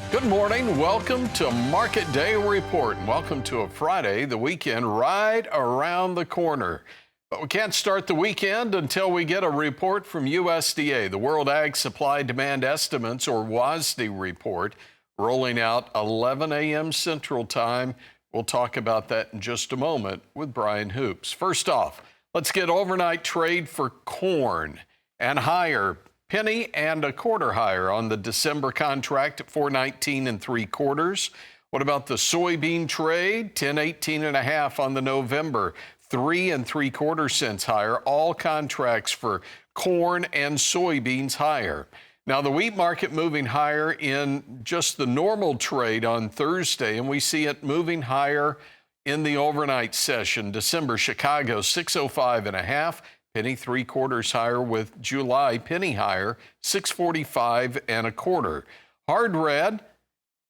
Good morning. Welcome to Market Day Report. And welcome to a Friday, the weekend right around the corner. But we can't start the weekend until we get a report from USDA, the World Ag Supply Demand Estimates, or WASDE report, rolling out 11 a.m. Central Time. We'll talk about that in just a moment with Brian Hoops. First off, let's get overnight trade for corn and higher. Penny and a quarter higher on the December contract at 4.19 3/4. What about the soybean trade? 10.18 1/2 on the November, 3 3/4 cents higher. All contracts for corn and soybeans higher. Now the wheat market moving higher in just the normal trade on Thursday, and we see it moving higher in the overnight session. December Chicago 6.05 1/2. Penny 3/4 higher, with July penny higher, 6.45 1/4. Hard red,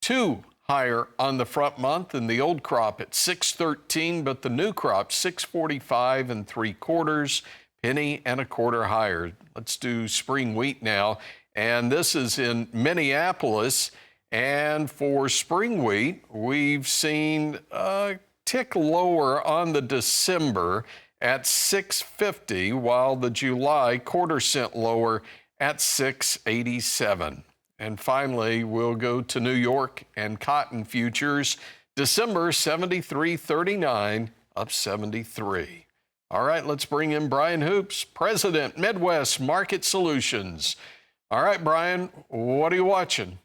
2 higher on the front month, and the old crop at 6.13, but the new crop 6.45 3/4, penny and a quarter higher. Let's do spring wheat now, and this is in Minneapolis. And for spring wheat, we've seen a tick lower on the December at 6.50, while the July quarter-cent lower at 6.87. And finally, we'll go to New York and cotton futures. December 73.39, up 73. All right, let's bring in Brian Hoops, President, Midwest Market Solutions. All right, Brian, what are you watching?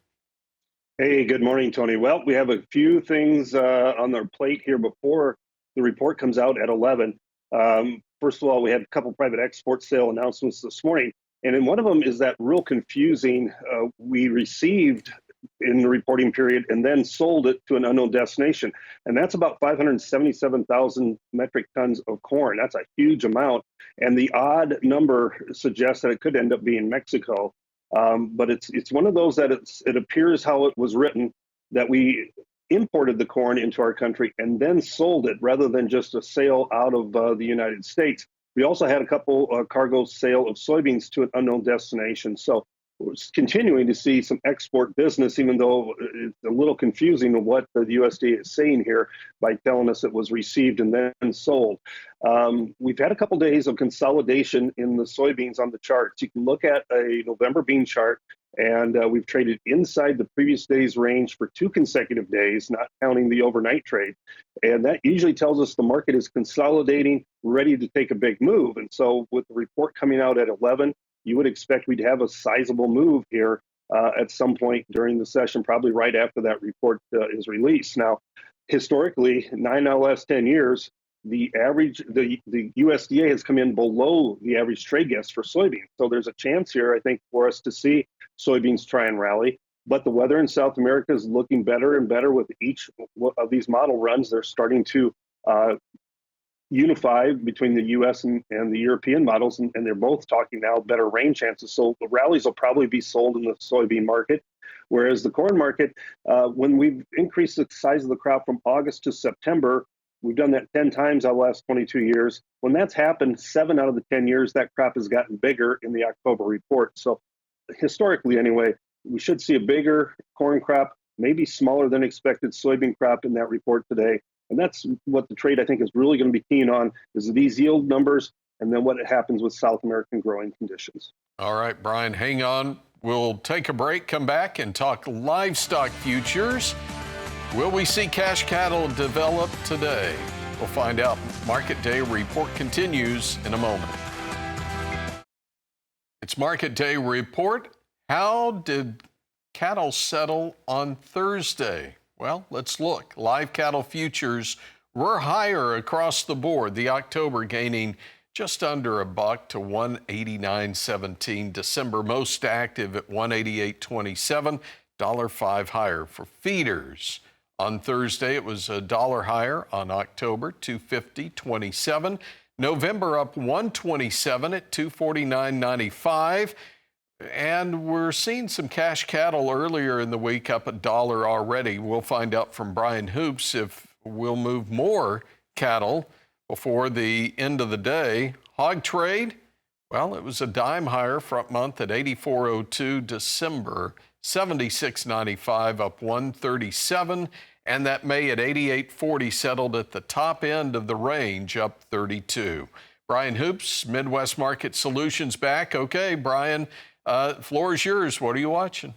Hey, good morning, Tony. Well, we have a few things on our plate here before the report comes out at 11. First of all, we had a couple private export sale announcements this morning, and in one of them is that real confusing. We received in the reporting period and then sold it to an unknown destination, and that's about 577,000 metric tons of corn. That's a huge amount, and the odd number suggests that it could end up being Mexico. But it's one of those that it appears how it was written, that we imported the corn into our country and then sold it rather than just a sale out of the United States. We also had a couple cargo sale of soybeans to an unknown destination. So we're continuing to see some export business, even though it's a little confusing of what the USDA is saying here by telling us it was received and then sold. We've had a couple days of consolidation in the soybeans on the charts. You can look at a November bean chart, and we've traded inside the previous day's range for 2 consecutive days, not counting the overnight trade. And that usually tells us the market is consolidating, ready to take a big move. And so with the report coming out at 11, you would expect we'd have a sizable move here at some point during the session, probably right after that report is released. Now, historically, 9 out of the last 10 years, the USDA has come in below the average trade guess for soybeans. So there's a chance here, I think, for us to see soybeans try and rally. But the weather in South America is looking better and better with each of these model runs. They're starting to unify between the U.S. and the European models, and they're both talking now better rain chances. So the rallies will probably be sold in the soybean market, whereas the corn market, when we've increased the size of the crop from August to September, we've done that 10 times out of the last 22 years. When that's happened, 7 out of the 10 years, that crop has gotten bigger in the October report. So historically, anyway, we should see a bigger corn crop, maybe smaller than expected soybean crop in that report today. And that's what the trade, I think, is really going to be keen on, is these yield numbers and then what happens with South American growing conditions. All right, Brian, hang on. We'll take a break, come back, and talk livestock futures. Will we see cash cattle develop today? We'll find out. Market Day Report continues in a moment. It's Market Day Report. How did cattle settle on Thursday? Well, let's look. Live cattle futures were higher across the board. The October gaining just under $1 to 189.17. December most active at 188.27, $1.05 higher for feeders. On Thursday, it was $1 higher. On October, 250.27. November up 127 at 249.95. And we're seeing some cash cattle earlier in the week up $1 already. We'll find out from Brian Hoops if we'll move more cattle before the end of the day. Hog trade, well, it was a dime higher front month at 84.02. December 76.95 up 137. And that May at 88.40 settled at the top end of the range, up 32. Brian Hoops, Midwest Market Solutions back. Okay, Brian, floor is yours. What are you watching?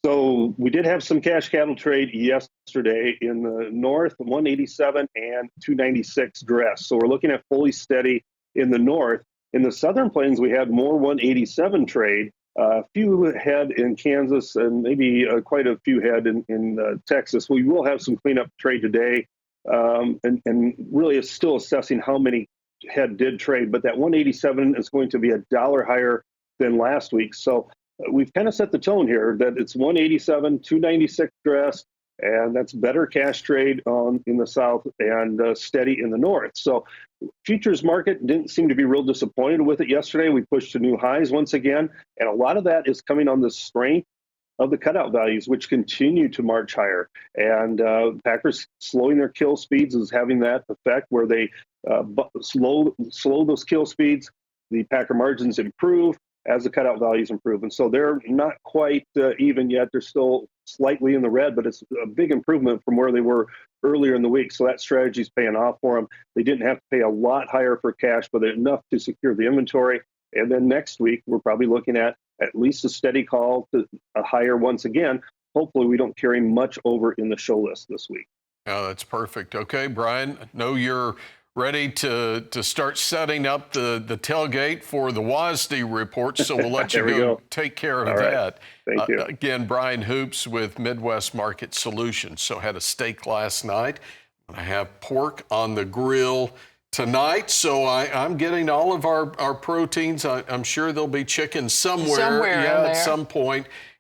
So we did have some cash cattle trade yesterday in the north, 187 and 296 dress. So we're looking at fully steady in the north. In the southern plains, we had more 187 trade. A few head in Kansas and maybe quite a few head in Texas. We will have some cleanup trade today, and really is still assessing how many head did trade. But that 187 is going to be $1 higher than last week. So we've kind of set the tone here that it's 187, 296 dress, and that's better cash trade in the south and steady in the north. So futures market didn't seem to be real disappointed with it yesterday. We pushed to new highs once again, and a lot of that is coming on the strength of the cutout values, which continue to march higher. And Packers slowing their kill speeds is having that effect where they slow those kill speeds. The Packer margins improve as the cutout values improve. And so they're not quite even yet. They're still slightly in the red, but it's a big improvement from where they were earlier in the week. So that strategy is paying off for them. They didn't have to pay a lot higher for cash, but enough to secure the inventory. And then next week, we're probably looking at least a steady call to a higher once again. Hopefully we don't carry much over in the show list this week. Oh, that's perfect. Okay, Brian, I know you're ready to start setting up the tailgate for the WASDE report, so we'll let you go take care of that. Thank you. Again, Brian Hoops with Midwest Market Solutions. So had a steak last night. I have pork on the grill tonight, so I'm getting all of our proteins. I'm sure there'll be chicken somewhere yeah, at some point.